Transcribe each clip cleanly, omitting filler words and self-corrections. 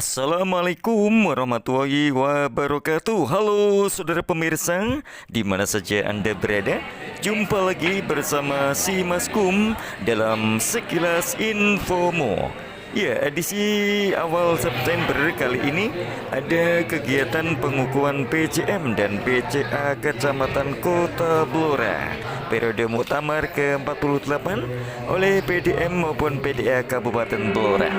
Assalamualaikum warahmatullahi wabarakatuh. Halo saudara pemirsa, di mana saja Anda berada. Jumpa lagi bersama si Maskum dalam Sekilas Infomo. Ya, edisi awal September kali ini ada kegiatan pengukuhan PCM dan PCA Kecamatan Kota Blora periode Muktamar ke-48 oleh PDM maupun PDA Kabupaten Blora.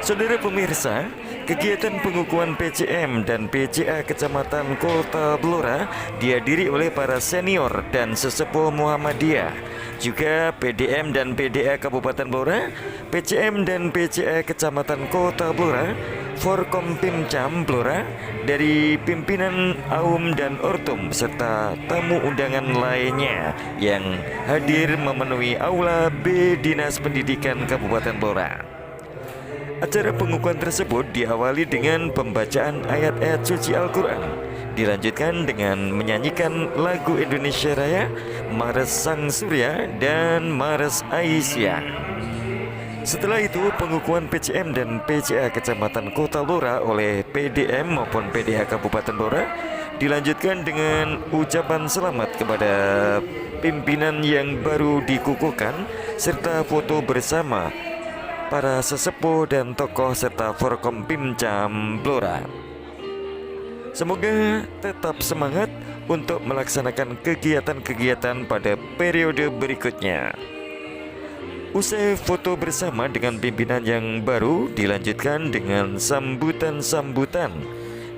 Saudara pemirsa, kegiatan pengukuhan PCM dan PCA Kecamatan Kota Blora dihadiri oleh para senior dan sesepuh Muhammadiyah, juga PDM dan PDA Kabupaten Blora, PCM dan PCA Kecamatan Kota Blora, Forkompimcam Blora, dari pimpinan AUM dan Ortum, serta tamu undangan lainnya yang hadir memenuhi Aula B Dinas Pendidikan Kabupaten Blora. Acara pengukuhan tersebut diawali dengan pembacaan ayat-ayat suci Al-Quran, dilanjutkan dengan menyanyikan lagu Indonesia Raya, Mares Sang Surya, dan Mares Aisyah. Setelah itu, pengukuhan PCM dan PCA Kecamatan Kota Blora oleh PDM maupun PDA Kabupaten Blora dilanjutkan dengan ucapan selamat kepada pimpinan yang baru dikukuhkan, serta foto bersama para sesepuh dan tokoh serta Forkompimcam Blora. Semoga tetap semangat untuk melaksanakan kegiatan-kegiatan pada periode berikutnya. Usai foto bersama dengan pimpinan yang baru, dilanjutkan dengan sambutan-sambutan,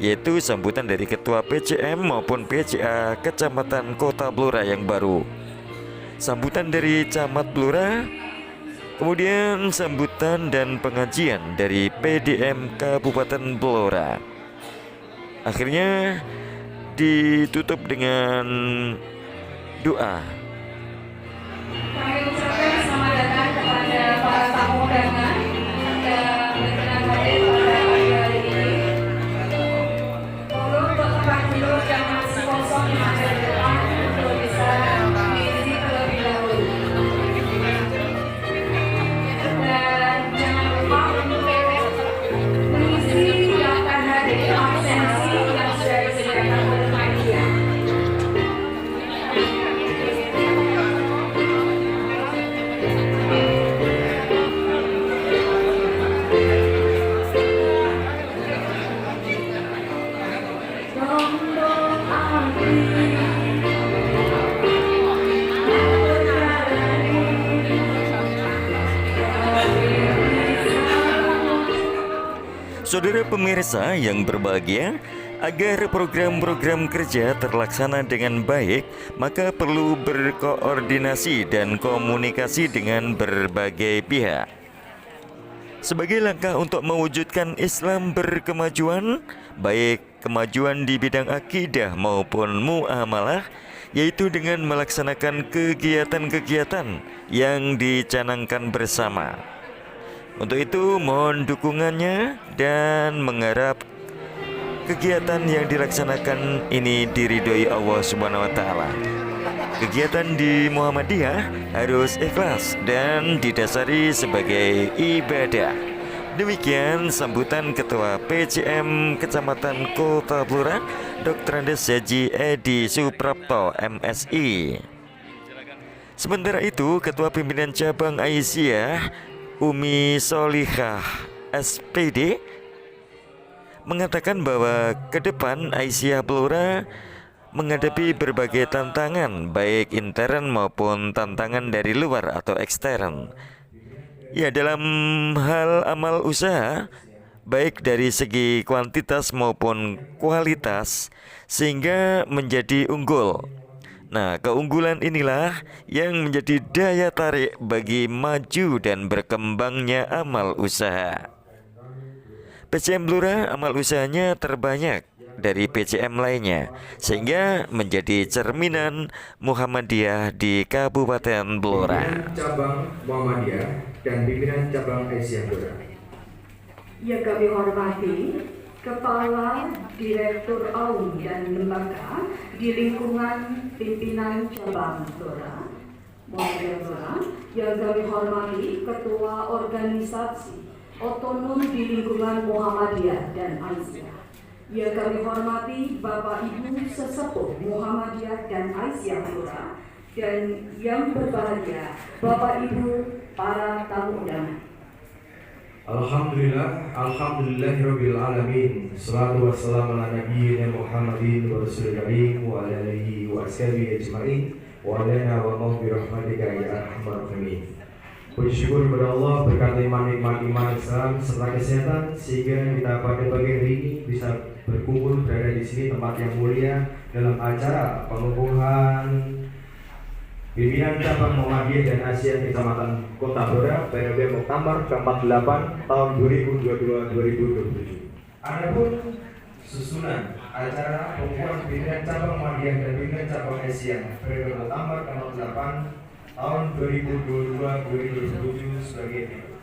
yaitu sambutan dari Ketua PCM maupun PCA Kecamatan Kota Blora yang baru, sambutan dari Camat Blora, kemudian sambutan dan pengajian dari PDM Kabupaten Blora. Akhirnya ditutup dengan doa. Kami ucapkan selamat datang kepada para tamu undangan dan berkenan hadir pada pagi hari ini. Mohon untuk tempat duduk yang masih kosong yang ada di depan untuk bisa diisi terlebih dahulu. Dan jangan lupa untuk mengisi yang akan hadir absensi yang sudah disediakan oleh panitia. Saudara pemirsa yang berbahagia, agar program-program kerja terlaksana dengan baik, maka perlu berkoordinasi dan komunikasi dengan berbagai pihak. Sebagai langkah untuk mewujudkan Islam berkemajuan, baik kemajuan di bidang akidah maupun muamalah, yaitu dengan melaksanakan kegiatan-kegiatan yang dicanangkan bersama. Untuk itu, mohon dukungannya dan mengharap kegiatan yang dilaksanakan ini diridhoi Allah Subhanahu wa taala. Kegiatan di Muhammadiyah harus ikhlas dan didasari sebagai ibadah. Demikian sambutan Ketua PCM Kecamatan Kota Blora, Dr. Andes Haji Edi Suprapto, MSI. Sementara itu, Ketua Pimpinan Cabang Aisyah Umi Solihah SPD mengatakan bahwa ke depan Aisyah Blora menghadapi berbagai tantangan, baik intern maupun tantangan dari luar atau ekstern. Ya, dalam hal amal usaha, baik dari segi kuantitas maupun kualitas, sehingga menjadi unggul. Nah, keunggulan inilah yang menjadi daya tarik bagi maju dan berkembangnya amal usaha. PCM Blora amal usahanya terbanyak dari PCM lainnya, sehingga menjadi cerminan Muhammadiyah di Kabupaten Blora. Cabang Muhammadiyah dan pimpinan cabang Aisyah Blora. Yang kami hormati Kepala Direktur AUM dan Lembaga di lingkungan pimpinan cabang Blora, yang kami hormati Ketua Organisasi otonom di lingkungan Muhammadiyah dan Aisyah. Yang kami hormati Bapak Ibu Sesepuh Muhammadiyah dan Aisyah Blora, dan yang berbahagia Bapak Ibu para tamu undangan. Alhamdulillahirabbil alamin. Shalatu wassalamu ala nabiyyina Muhammadin wa rasulil karim wa ala alihi wa ashabihi ajmain wa lana wa ma bi rahmatika ya arhamar rahimin. Puji syukur kepada Allah berkat nikmat iman Islam serta kesehatan sehingga kita pada pagi hari ini bisa berkumpul berada di sini tempat yang mulia dalam acara pengukuhan Pimpinan Cabang Muhammadiyah dan Asia Kecamatan Kota Blora periode Muktamar ke-48 tahun 2022-2027. Adapun susunan acara pengukuhan Pimpinan Cabang Muhammadiyah dan Pimpinan Cabang Asia periode Muktamar ke-48 tahun 2022-2027 sebagai berikut.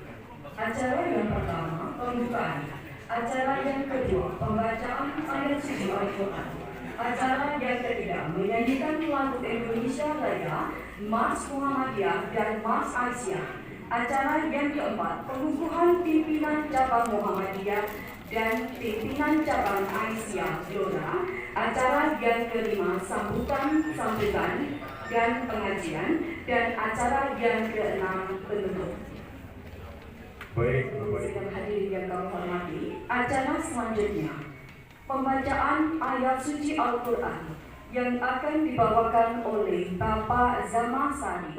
Acara yang pertama pembukaan, acara yang kedua pembacaan ayat suci Al-Quran. Acara yang ketiga menyanyikan lagu Indonesia Raya, Mars Muhammadiyah dan Mars Aisyah. Acara yang keempat pengukuhan pimpinan cabang Muhammadiyah dan pimpinan cabang Aisyah Blora. Acara yang kelima sambutan dan pengajian, dan acara yang keenam penutup. Baik, Sidang hadirin yang kami hormati, acara selanjutnya pembacaan ayat suci Al-Quran yang akan dibawakan oleh Bapak Zama Sari.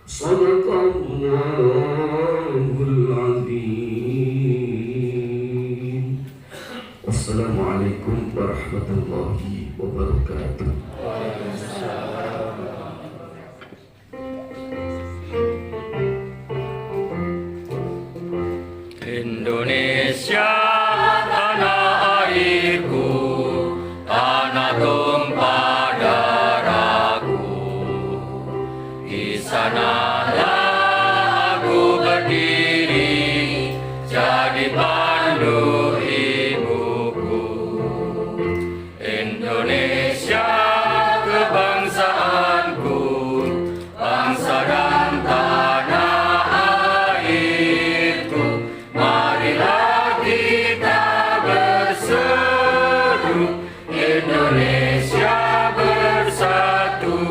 Sadaqallahul Azim. Assalamualaikum warahmatullahi wabarakatuh. Indonesia tanah airku, tanah tumpah darahku. Di sanalah aku berdiri, jadi pandu ibuku. Indonesia kebangsaanku, bangsa dan tanah airku. Marilah kita berseru, Indonesia bersatu.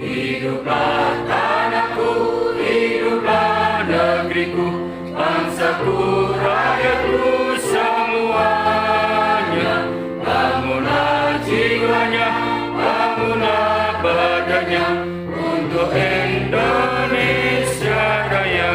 Hiduplah tanahku, hiduplah negeriku, bangsaku, rakyatku semuanya. Bangunlah jiwanya, bangunlah badannya untuk Indonesia Raya.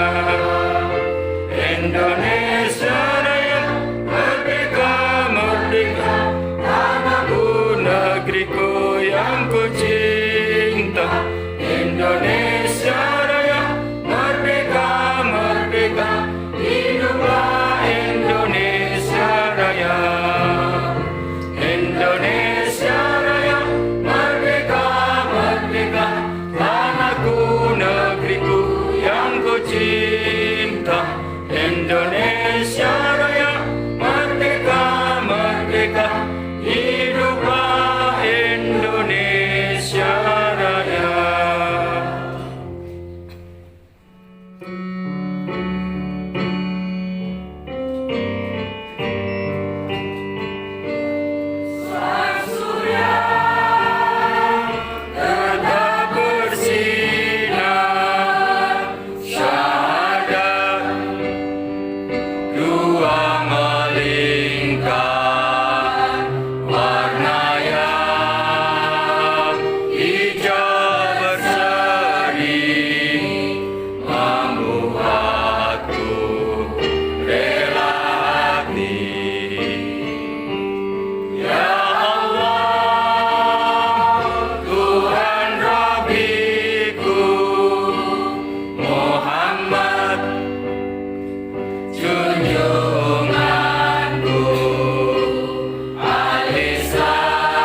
Indonesia Raya, merdeka, merdeka, tanahku, negeriku yang ku cinta. Indonesia Raya, merdeka, merdeka, hiduplah Indonesia Raya. Indonesia Raya, merdeka, merdeka, tanahku, negeriku yang ku cinta. Indonesia Raya, merdeka, merdeka, hiduplah Indonesia Raya. Sang surya tetap bersinar, syahadat dua melingkar, warna yang hijau berseri, membuatku rela hati. Ya Allah, Tuhan Rabbiku, Muhammad junjunganku, Al-Islam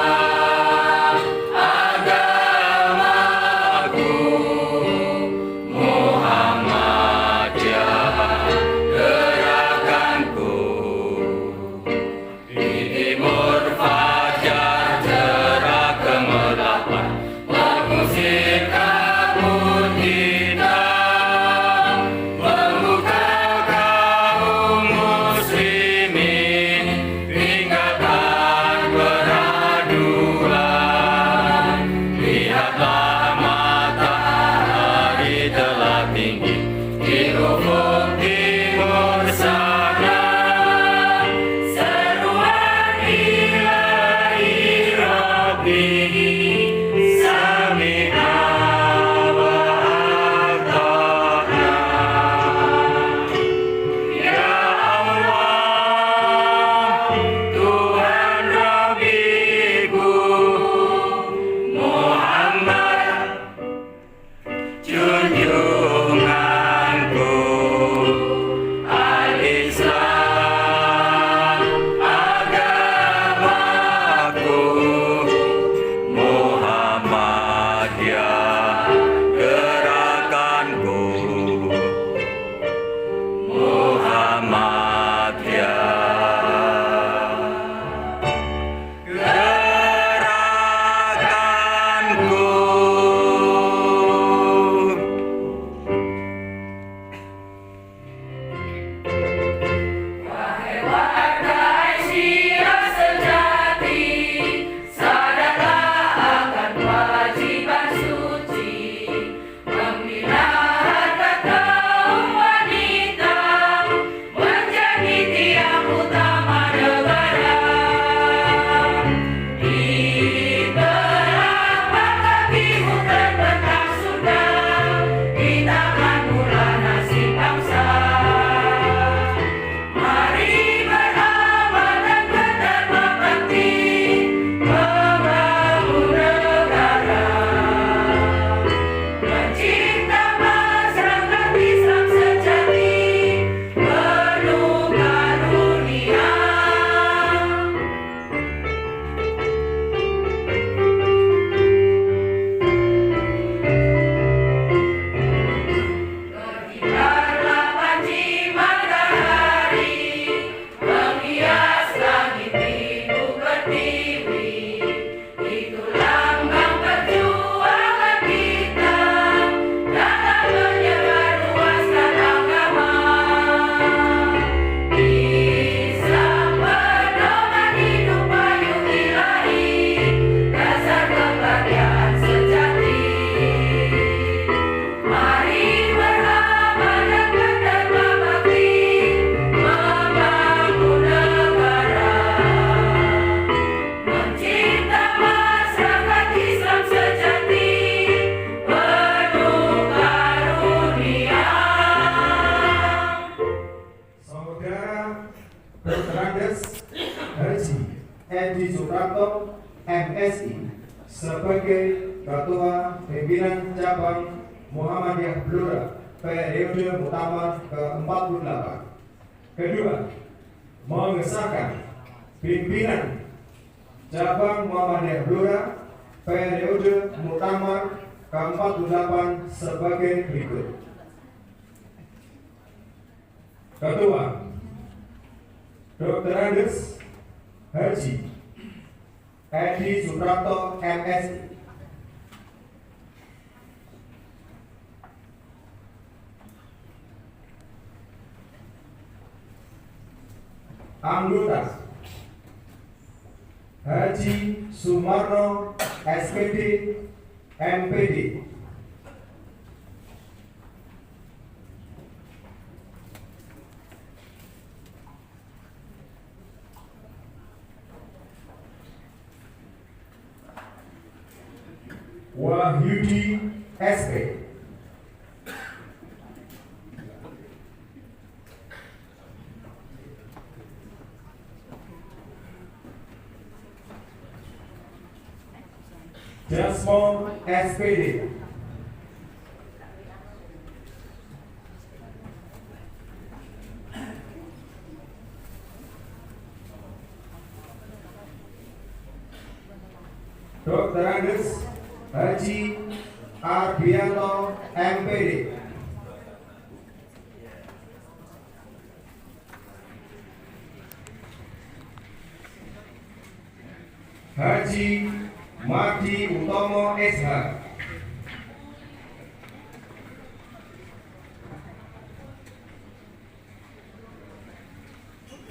agamaku, Muhammadiyah gerakanku. Di timur fajar cerah gemerlapan, mengusir kabut hitam, membuka kaum muslimin tinggalkan peraduan. Lihatlah matahari telah tinggi di ufuk timur sana. Seruan ilahi Rabbi, sami'na wa ata'na. Ya Allah, Tuhan Rabbiku, Muhammad junjungan Suprapto MSI sebagai Ketua Pimpinan Cabang Muhammadiyah Blora periode Muktamar ke-48. Kedua, mengesahkan pimpinan Cabang Muhammadiyah Blora periode Muktamar ke-48 sebagai berikut. Ketua Dr. Andes Haji Edi Suprapto MSI. Anggota Haji Sumarno SPD MPD. Wahyudi SP. Jasmo SPD. Dr. Andes Haji Arbianto MPD. Haji Madi Utomo SH.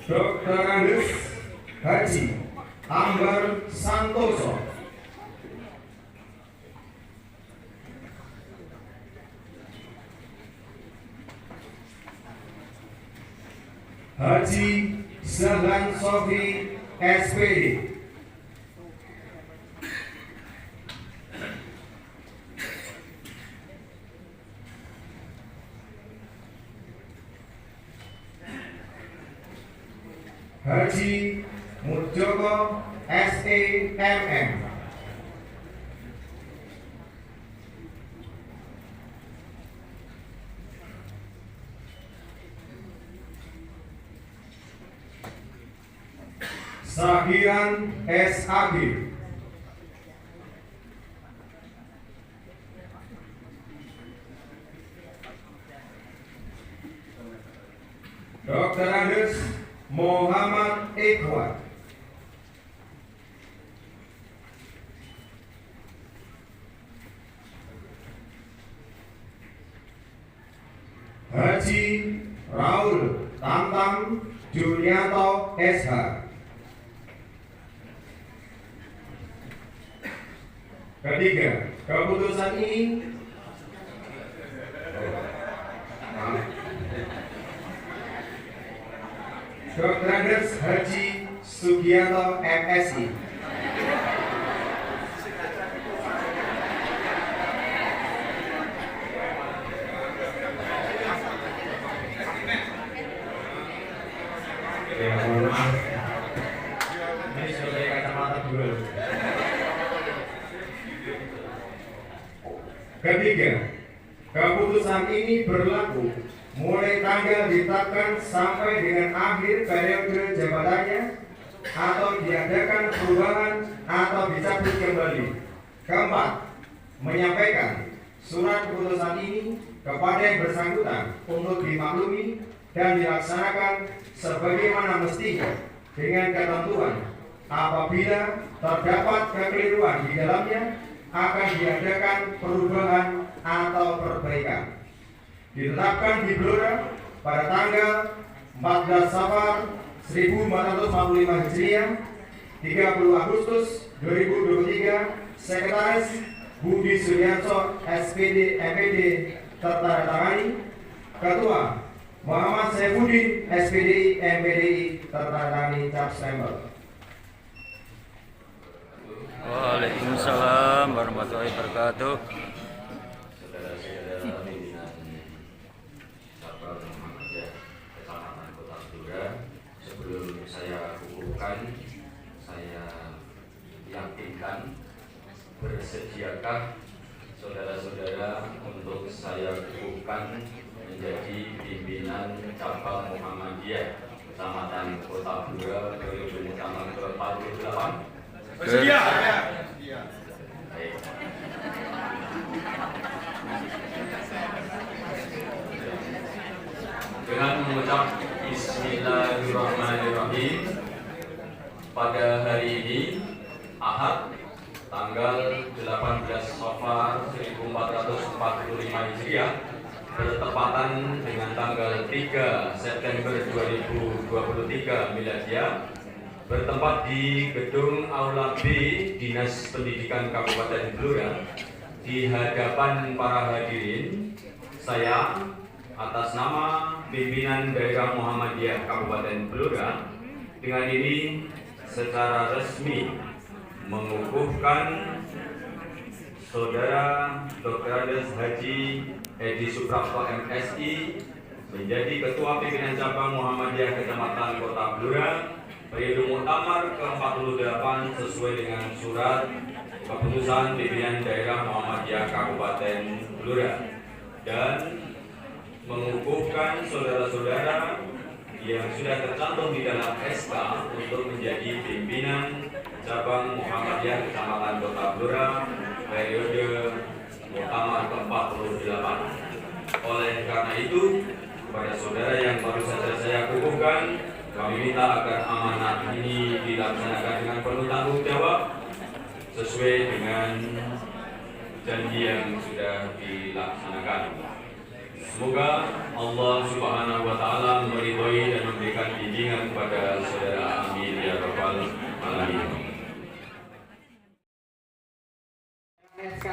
Dr. Andes Haji Ambar Santoso. Haji Zahlan Sofi SPD. Haji Mujoko SEMM. Sahiran SAG. Dr. Andes Muhammad Ikhwan. Haji Raul Tamtam Junianto SH. Ketiga, keputusan ini Dr. Andes Haji Sugianto MSI. Ya, mohon maaf. Ini sudah kacamata dulu. Ketiga, keputusan ini berlaku mulai tanggal ditetapkan sampai dengan akhir periode jabatannya atau diadakan perubahan atau dicabut kembali. Keempat, menyampaikan surat keputusan ini kepada yang bersangkutan untuk dimaklumi dan dilaksanakan sebagaimana mestinya dengan ketentuan apabila terdapat kekeliruan di dalamnya akan diadakan perubahan atau perbaikan. Ditetapkan di Blora pada tanggal 14 Safar 1445 Hijriah, 30 Agustus 2023, Sekretaris Budi Sulianto SPD MPD tertandatangani. Ketua Muhammad Saifuddin SPDI MPDI tertandatangani cap stempel. Waalaikumsalam warahmatullahi wabarakatuh. Saudara-saudara pimpinan cabang Muhammadiyah Kecamatan Kota Blora, sebelum saya kukuhkan, saya bersiapkah saudara-saudara untuk saya kukuhkan menjadi pimpinan cabang Muhammadiyah Kecamatan Kota Blora periode Muktamar ke-48? Bersedia. Baik. Dengan mengucap Bismillahirrahmanirrahim, pada hari ini Ahad tanggal 18 Safar 1445 Hijriah bertepatan dengan tanggal 3 September 2023 Miladiah, bertempat di Gedung Aula B Dinas Pendidikan Kabupaten Blora. Di hadapan para hadirin, saya atas nama pimpinan Daerah Muhammadiyah Kabupaten Blora dengan ini secara resmi mengukuhkan Saudara Dr. Andes Haji Edi Suprapto MSI menjadi Ketua Pimpinan Cabang Muhammadiyah Kecamatan Kota Blora periode Muktamar ke-48 sesuai dengan surat keputusan pimpinan daerah Muhammadiyah Kabupaten Blora, dan mengukuhkan saudara-saudara yang sudah tercantum di dalam SK untuk menjadi pimpinan cabang Muhammadiyah Kecamatan Kota Blora periode Muktamar ke-48. Oleh karena itu, kepada saudara yang baru saja saya kukuhkan, kami minta agar amanat ini dilaksanakan dengan penuh tanggung jawab sesuai dengan janji yang sudah dilaksanakan. Semoga Allah Subhanahu wa Ta'ala meridhoi dan memberikan bimbingan kepada saudara, amin ya rabbal alamin. SK.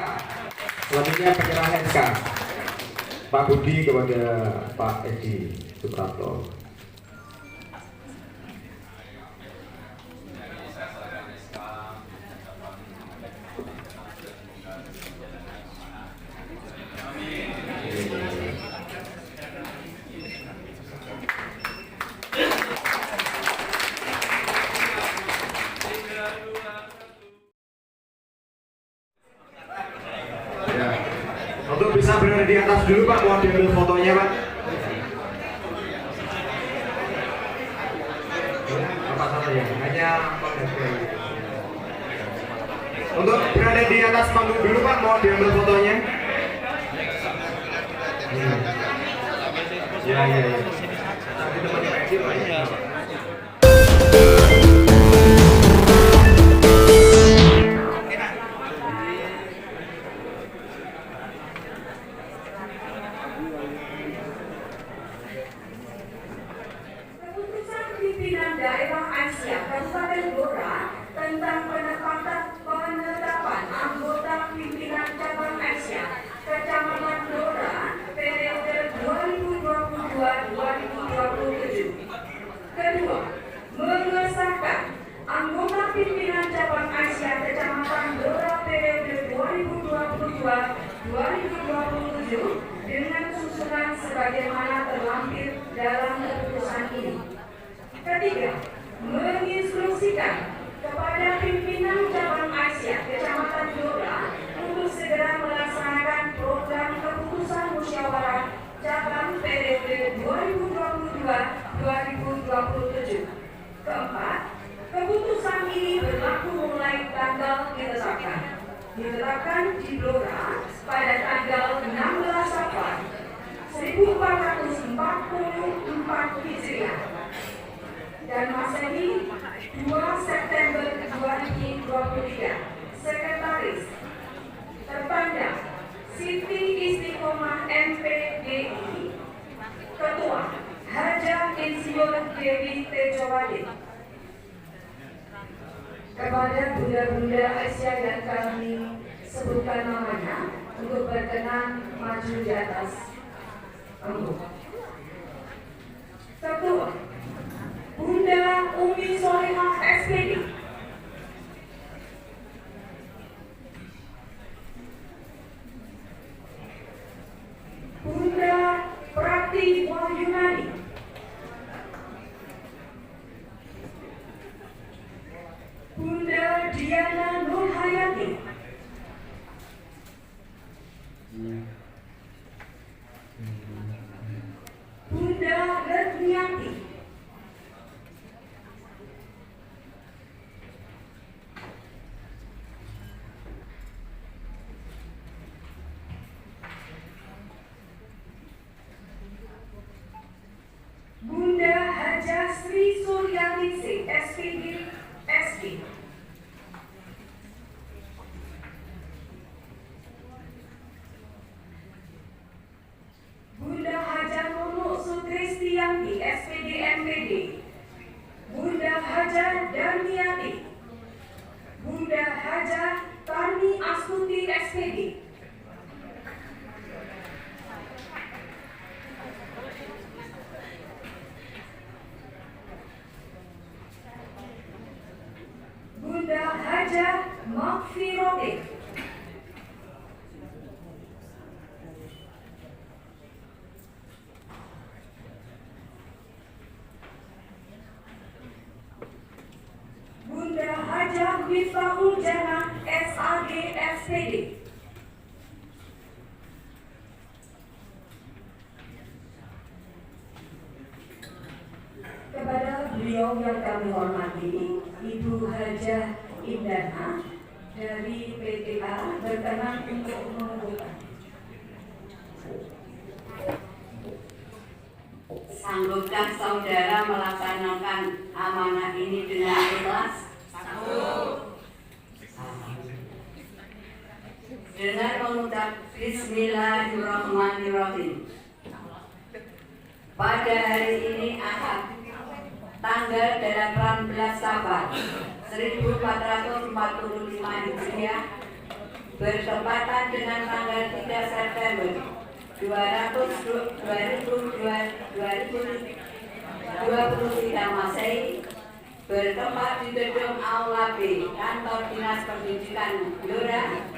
Selanjutnya penyerahan SK. Pak Budi kepada Pak Edi Suprapto. Untuk bisa berada di atas dulu Pak, mau diambil fotonya Pak. Apa salah ya? Hanya untuk berada di atas panggung dulu Pak, mau diambil fotonya. Ya. Nanti teman Pak Edi Pak ya. Keputusan pimpinan daerah Asia Kabupaten Blora tentang penetapan anggota pimpinan cabang Asia Kecamatan Blora periode 2022-2027. Kedua, mengesahkan anggota pimpinan cabang Asia Kecamatan Blora periode 2022-2027 dengan susunan sebagaimana terlampir dalam keputusan ini. Ketiga, menginstruksikan kepada pimpinan cabang Asia Kecamatan Blora untuk segera melaksanakan program keputusan musyawarah cabang periode 2022-2027. Keempat, keputusan ini berlaku mulai tanggal ditetapkan di Blora pada tanggal 16 Safar 1444 Hijriah dan Masehi 2 September 2023. Sekretaris tertanda Siti Istiqomah MPDI. Ketua Hajah Insinyur Dewi Tejowati. Kepada bunda-bunda Asia yang kami sebutkan namanya untuk berkenan maju di atas panggung. Ketua Bunda Umi Solihah SPD. Bunda Prati Wahyunani. Bunda Diana Nurhayati. Darmiati. Bunda Haja Sri Suryaningsih, SPD, SG. Bunda Haja Nunuk Sutristiyanti, SPD, MPD. Bunda Haja Darmiati. Bunda Haja Tarni Astuti, SPD. Bunda Haja Makfirotik. Bunda Haja Miftahul Jannah, SAG, SPD. Kepada beliau yang kami hormati, Ibu Hajah Indana dari PTA berkenan untuk mengumpulkan. Sanggupkah saudara melaksanakan amanah ini dengan ikhlas? Dengan mengucap Bismillahirrahmanirrahim. Pada hari ini Ahad, tanggal 18 Safar 1445 Hijriah, bertepatan dengan tanggal 3 September 2023 Masehi, bertempat di gedung Aula B, Kantor Dinas Pendidikan Blora.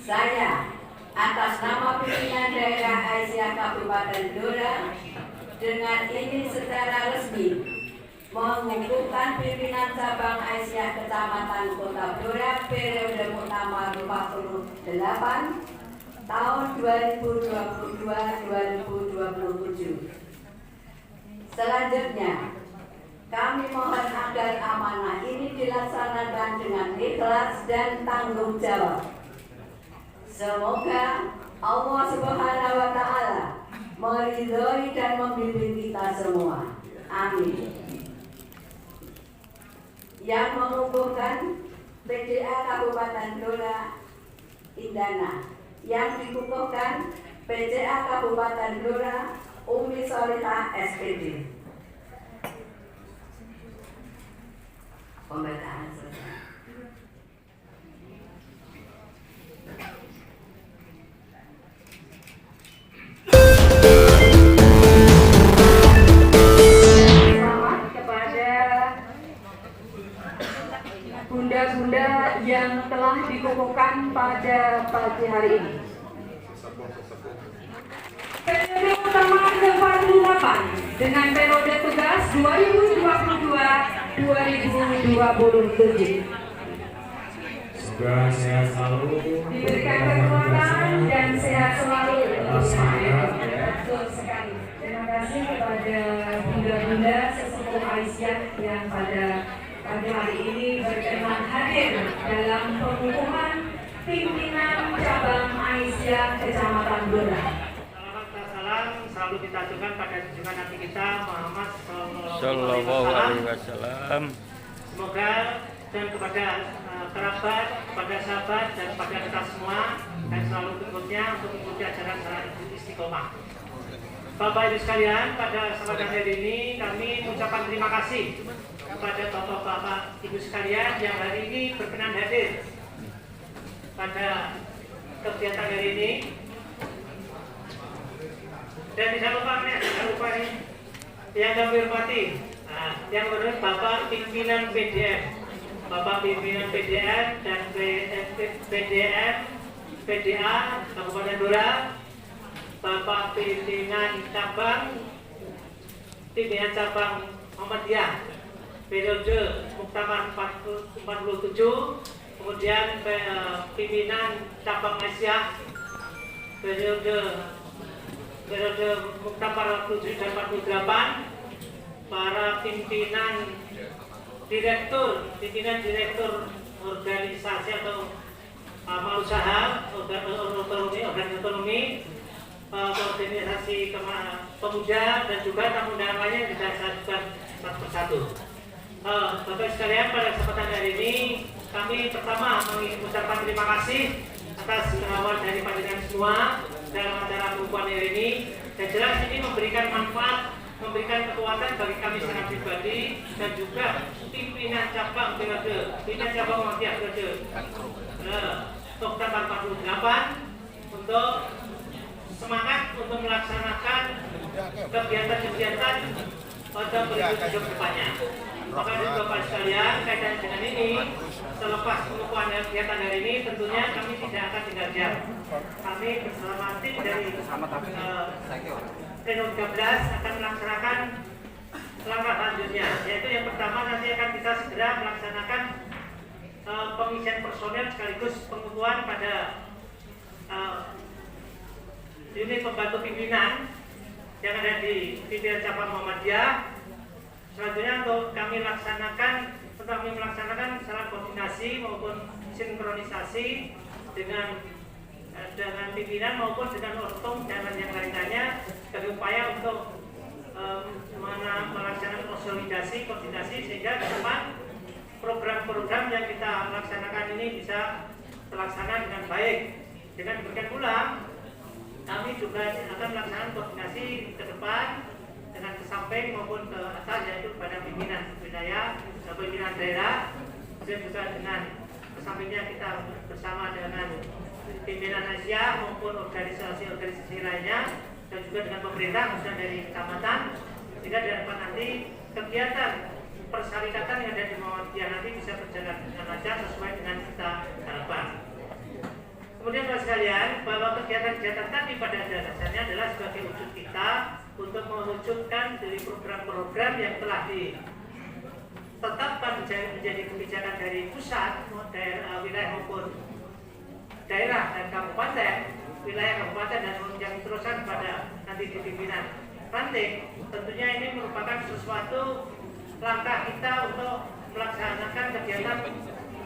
Saya, atas nama pimpinan daerah Aisyah Kabupaten Blora, dengan ini secara resmi mengukuhkan pimpinan cabang Aisyah Kecamatan Kota Blora periode Muktamar 48 tahun 2022-2027. Selanjutnya, kami mohon agar amanah ini dilaksanakan dengan ikhlas dan tanggung jawab. Semoga Allah Subhanahu wa Ta'ala meridhoi dan membimbing kita semua. Amin. Yang mengukuhkan PDA Kabupaten Blora Indana, yang dikukuhkan PDA Kabupaten Blora Umi Solihah, SPD. Pembacaan selesai. Selamat kepada bunda-bunda yang telah dikukuhkan pada pagi hari ini. Periode utama ke-48 dengan periode tugas 2022-2027. Semoga sehat selalu, Diberikan kekuatan dan sehat selalu untuk semuanya. Betul sekali. Terima kasih kepada bunda-bunda sesepuh Aisyah yang pada pagi hari ini berkenan hadir dalam pengukuhan pimpinan cabang Aisyah Kecamatan Blora. Salam selalu kita ajukan pada junjungan Nabi kita Muhammad Sallallahu alaihi wasallam. Semoga dan kepada kerabat, kepada sahabat dan kepada kita semua dan selalu berikutnya untuk mengikuti ajaran istiqomah. Bapak Ibu sekalian, pada kesempatan hari ini kami mengucapkan terima kasih kepada Bapak Ibu sekalian yang hari ini berkenan hadir pada kegiatan hari ini. Dan tidak lupa nih, yang kami hormati, yang menurut Bapak Pimpinan PDM, Bapak Pimpinan PDM dan PDM, PDA Kabupaten Blora, Bapak Pimpinan Cabang Muhammadiyah periode Muktamar 47, kemudian Pimpinan Cabang Aisyah periode Muktamar 47 dan 48, para pimpinan direktur organisasi atau amal usaha, organisasi otonomi, organisasi pemuda, dan juga tamu undangan lainnya yang bisa saya sebutkan satu persatu. Bapak sekalian, pada kesempatan hari ini kami pertama mengucapkan terima kasih atas kerawan dari panjenengan semua dalam acara pengukuhan hari ini. Dan jelas ini memberikan manfaat, memberikan kekuatan bagi kami secara pribadi dan juga pimpinan cabang periode, pimpinan cabang Muhammadiyah periode Oktober 48 untuk semangat untuk melaksanakan kegiatan-kegiatan pada periode ke depannya. Maka dari Bapak sekalian, kaitan dengan ini, selepas pengukuhan kegiatan hari ini, tentunya kami tidak akan tinggal diam. Kami bersama tim dari Pleno 13 akan melaksanakan langkah selanjutnya, yaitu yang pertama nanti akan kita segera melaksanakan pengisian personel sekaligus pengukuhan pada unit pembantu pimpinan yang ada di pimpinan cabang Muhammadiyah. Selanjutnya untuk kami melaksanakan salah koordinasi maupun sinkronisasi dengan pimpinan maupun dengan ortom dan yang lainnya sebagai upaya untuk melaksanakan konsolidasi, koordinasi sehingga ke depan program-program yang kita laksanakan ini bisa terlaksana dengan baik. Dengan demikian pula kami juga akan melaksanakan koordinasi ke depan dengan ke samping maupun ke atas, yaitu pada pimpinan wilayah, pimpinan daerah, dan juga dengan ke sampingnya kita bersama dengan pimpinan Asia maupun organisasi-organisasi lainnya, dan juga dengan pemerintah khususnya dari kecamatan, sehingga di depan nanti kegiatan persyarikatan yang ada di Muhammadiyah nanti bisa berjalan dengan lancar sesuai dengan kita harapkan. Kemudian Bapak sekalian, bahwa kegiatan-kegiatan tadi pada dasarnya adalah sebagai wujud kita untuk mewujudkan dari program-program yang telah ditetapkan menjadi kebijakan dari pusat, daerah, wilayah maupun daerah dan kabupaten, wilayah kabupaten dan yang teruskan pada nanti di pimpinan ranting. Tentunya ini merupakan sesuatu langkah kita untuk melaksanakan kegiatan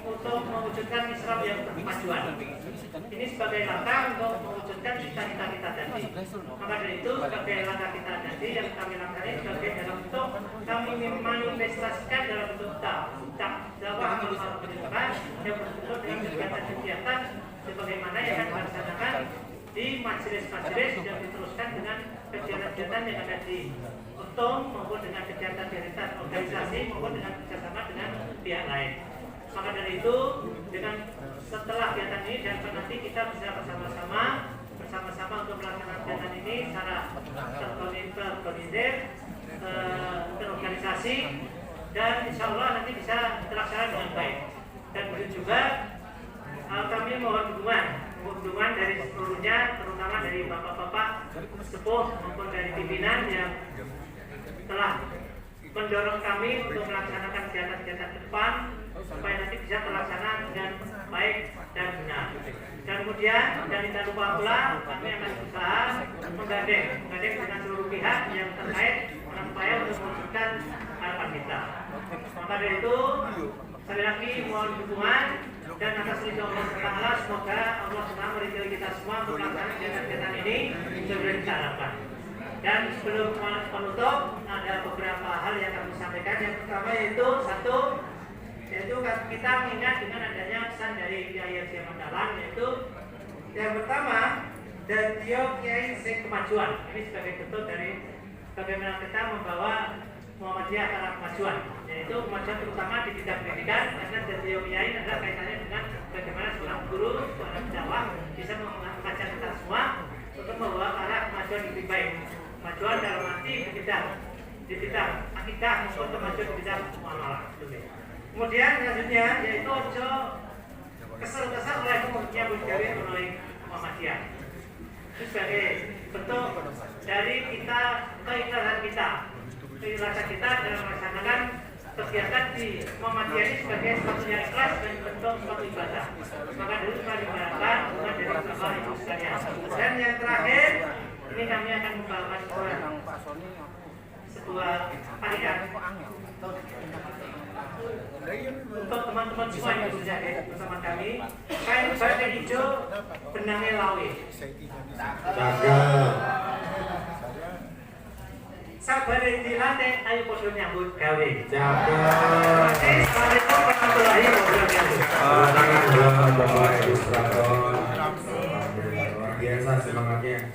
untuk mewujudkan Islam yang berkemajuan. Ini sebagai langkah untuk mewujudkan cita-cita kita tadi. Maka dari itu sebagai langkah kita tadi yang kami lakukan sebagai dalam bentuk kami manifestasikan dalam bentuk dakwah amal ma'ruf pendidikan yang berbentuk dengan kegiatan-kegiatan sebagaimana yang akan dilaksanakan di majelis-majelis dan diteruskan dengan kegiatan-kegiatan yang ada di Untung maupun dengan kegiatan lintas organisasi maupun dengan kerjasama dengan pihak lain. Maka dari itu dengan setelah kegiatan ini dan nanti kita bisa bersama-sama untuk melaksanakan kegiatan ini secara terorganisir, terorganisasi, dan insya Allah nanti bisa terlaksana dengan baik. Dan begitu juga kami mohon dukungan dari seluruhnya, terutama dari bapak-bapak sepuh maupun dari pimpinan yang telah mendorong kami untuk melaksanakan kegiatan-kegiatan depan supaya nanti bisa terlaksana dengan baik dan benar. Dan kemudian dan tidak lupa pula kami akan berusaha menggandeng dengan seluruh pihak yang terkait supaya untuk mewujudkan harapan kita. Maka dari itu sekali lagi mohon dukungan dan atas ridho Allah Taala semoga Allah SWT meridhoi kita semua untuk melaksanakan kegiatan-kegiatan ini sesuai kita harapkan. Dan sebelum penutup ada beberapa hal yang kami sampaikan. Yang pertama yaitu kita mengingat dengan adanya pesan dari Kiai Haji Ahmad Dahlan, yaitu yang pertama dan dia Kiai Sing Kemajuan. Ini sebagai bentuk dari bagaimana kita membawa Muhammadiyah ke arah kemajuan, yaitu kemajuan terutama di bidang pendidikan, karena dari Kiai adalah kaitannya dengan bagaimana seorang guru, seorang dakwah bisa mengajak kita semua untuk membawa ke arah kemajuan lebih baik. Kemajuan dalam arti di bidang akidah maupun kemajuan di bidang muamalah. Kemudian selanjutnya yaitu ojo kesel-kesel oleh umumnya berjari oleh Muhammadiyah. Itu sebagai bentuk dari kita keikhlasan kita dalam melaksanakan kegiatan di Muhammadiyah ini sebagai satunya ikhlas dan bentuk suatu ibadah. Maka dulu kami harapkan bukan dari Bapak Ibu sekalian. Dan yang terakhir ini kami akan membawakan sebuah panitia untuk teman-teman semua yang berjaga bersama kami. Kain batik hijau, benangnya lawe. Sabar dilatih, ayo podo nyambut gawe. Assalamualaikum warahmatullahi wabarakatuh. Tangan dong Bapak Ibu Seraton. Luar biasa semangatnya.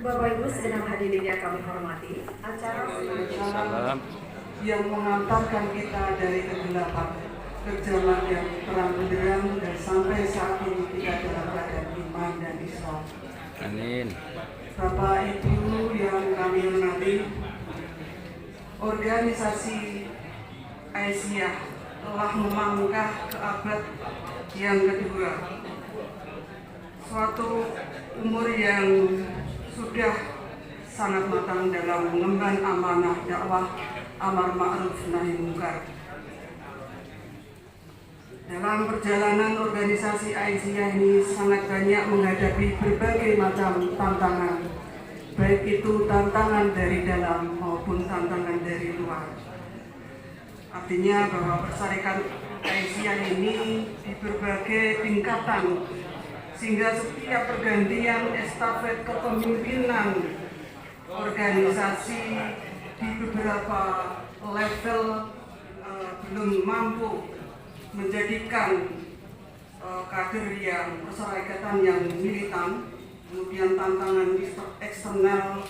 Bapak Ibu segenap hadirin yang kami hormati, acara senang yang mengantarkan kita dari kegelapan ke jalan yang terang benderang dan sampai saat ini kita dalam keadaan iman dan Islam. Amin. Bapak Ibu yang kami hormati, organisasi Aisyah telah memangkah ke abad yang kedua. Suatu umur yang sudah sangat matang dalam mengemban amanah dakwah amar ma'ruf nahi munkar. Dalam perjalanan organisasi Aisyah ini sangat banyak menghadapi berbagai macam tantangan, baik itu tantangan dari dalam maupun tantangan dari luar. Artinya bahwa persyaratan Aisyah ini di berbagai tingkatan, sehingga setiap pergantian estafet kepemimpinan organisasi di beberapa level belum mampu menjadikan kader yang persyaratan yang militan. Kemudian tantangan eksternal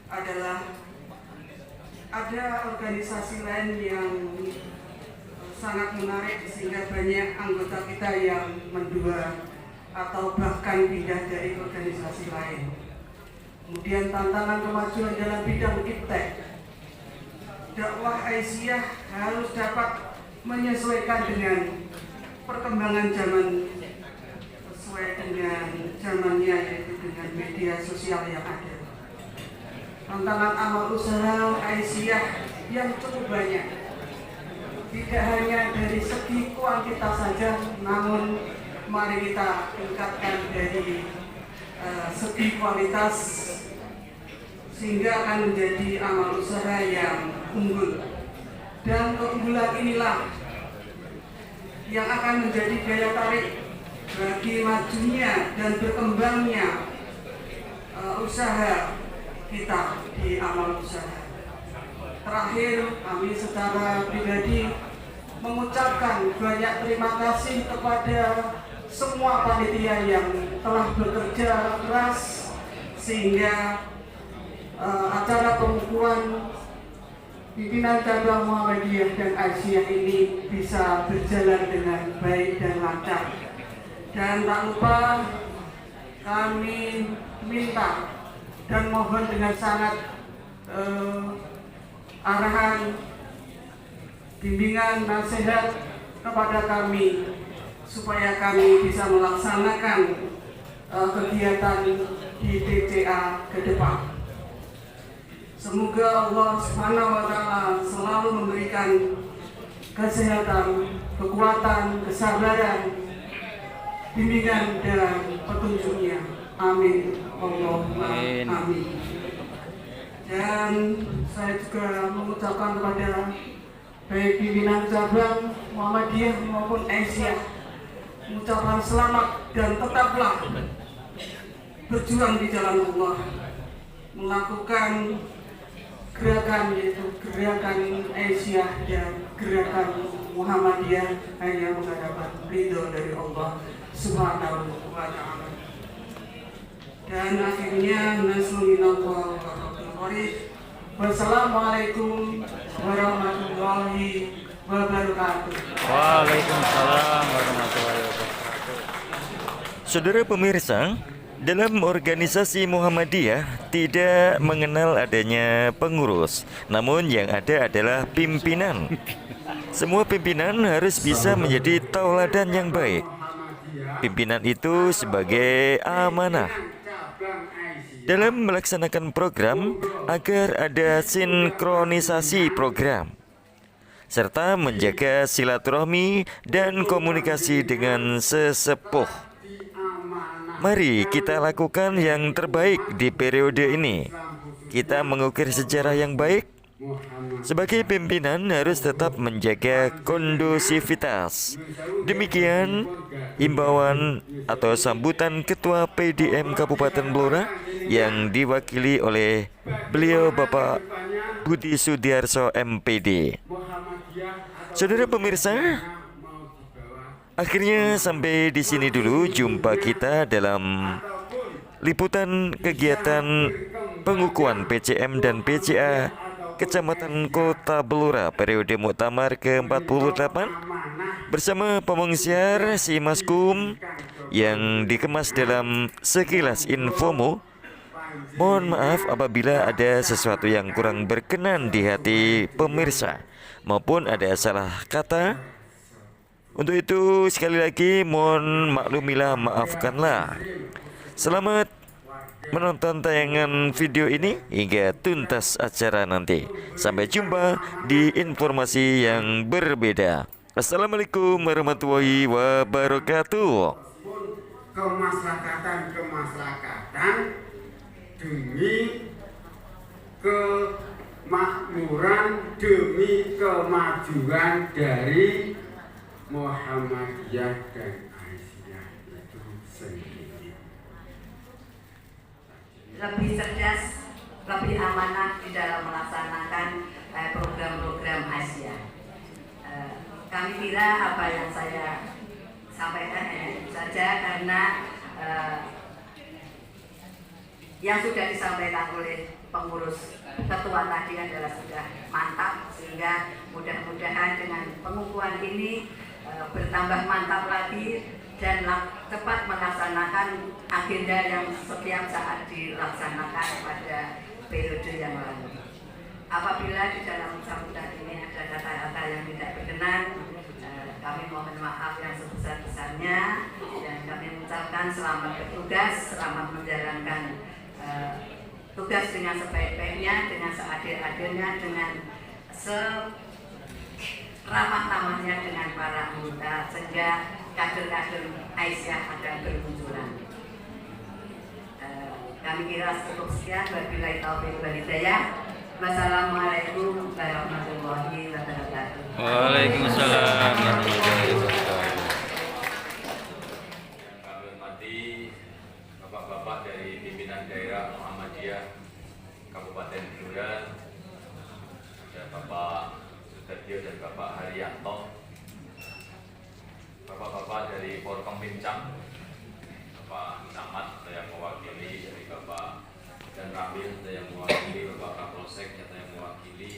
adalah ada organisasi lain yang sangat menarik sehingga banyak anggota kita yang mendua atau bahkan pindah dari organisasi lain. Kemudian tantangan kemajuan dalam bidang iptek. Dakwah Aisyah harus dapat menyesuaikan dengan perkembangan zaman, sesuai dengan zamannya, yaitu dengan media sosial yang ada. Tantangan amal usaha Aisyah yang cukup banyak, tidak hanya dari segi kuantitas saja, namun mari kita tingkatkan dari segi kualitas sehingga akan menjadi amal usaha yang unggul. Dan keunggulan inilah yang akan menjadi daya tarik bagi majunya dan berkembangnya usaha kita di amal usaha. Terakhir, kami secara pribadi mengucapkan banyak terima kasih kepada semua panitia yang telah bekerja keras sehingga acara pengukuhan pimpinan cabang Muhammadiyah dan Aisyah ini bisa berjalan dengan baik dan lancar. Dan tak lupa kami minta dan mohon dengan sangat arahan, bimbingan, nasihat kepada kami supaya kami bisa melaksanakan kegiatan di TCA ke depan. Semoga Allah Subhanahu wa Ta'ala selalu memberikan kesehatan, kekuatan, kesabaran, bimbingan dan petunjuknya. Amin. Allahumma amin. Dan saya juga mengucapkan kepada baik pimpinan cabang Muhammadiyah maupun Aisyah, mengucapkan selamat dan tetaplah berjuang di jalan Allah, melakukan gerakan, yaitu gerakan Aisyah dan gerakan Muhammadiyah hanya mengharapkan ridho dari Allah Subhanahu wa Ta'ala. Dan akhirnya nasrulillah wassalamualaikum warahmatullahi wabarakatuh. Waalaikumsalam warahmatullahi wabarakatuh. Saudara pemirsa, dalam organisasi Muhammadiyah tidak mengenal adanya pengurus, namun yang ada adalah pimpinan. Semua pimpinan harus bisa menjadi tauladan yang baik. Pimpinan itu sebagai amanah dalam melaksanakan program agar ada sinkronisasi program, serta menjaga silaturahmi dan komunikasi dengan sesepuh. Mari kita lakukan yang terbaik di periode ini. Kita mengukir sejarah yang baik. Sebagai pimpinan harus tetap menjaga kondusivitas. Demikian imbauan atau sambutan Ketua PDM Kabupaten Blora yang diwakili oleh beliau Bapak Budi Sudiarso MPD. Saudara pemirsa, akhirnya sampai di sini dulu jumpa kita dalam liputan kegiatan pengukuhan PCM dan PCA Kecamatan Kota Blora periode Muktamar ke-48 bersama pemengsiar si Maskum yang dikemas dalam sekilas infomu. Mohon maaf apabila ada sesuatu yang kurang berkenan di hati pemirsa maupun ada salah kata. Untuk itu sekali lagi mohon maklumilah, maafkanlah. Selamat menonton tayangan video ini hingga tuntas acara nanti. Sampai jumpa di informasi yang berbeda. Assalamualaikum warahmatullahi wabarakatuh. Kemasyarakatan demi kemakmuran, demi kemajuan dari Muhammadiyah dan Aisyah itu sendiri. Lebih cerdas, lebih amanah di dalam melaksanakan program-program Aisyah. Kami kira apa yang saya sampaikan hanya itu saja, karena yang sudah disampaikan oleh pengurus ketua tadi adalah sudah mantap, sehingga mudah-mudahan dengan pengukuhan ini bertambah mantap lagi dan cepat melaksanakan agenda yang setiap saat dilaksanakan pada periode yang lalu. Apabila di dalam sambutan ini ada kata-kata yang tidak berkenan, kami mohon maaf yang sebesar-besarnya, dan kami mengucapkan selamat bertugas, selamat menjalankan tugas dengan sebaik-baiknya, dengan seadil-adilnya, dengan seramah-ramahnya dengan para anggota, sehingga kader-kader Aisyah akan bermunculan. Kami kira cukup sekian. Wabillahi taufiq wal hidayah. Wassalamualaikum warahmatullahi wabarakatuh. Waalaikumsalam warahmatullahi wabarakatuh. Yang kami hormati Bapak-bapak dari pimpinan daerah Muhammadiyah Kabupaten Blora, ada Bapak Sudarjo dan Bapak Haryanto, Bapak-bapak dari Porpengpincang, Bapak Camat saya mewakili, dari Bapak dan Ramil saya mewakili, Bapak Kapolsek saya mewakili,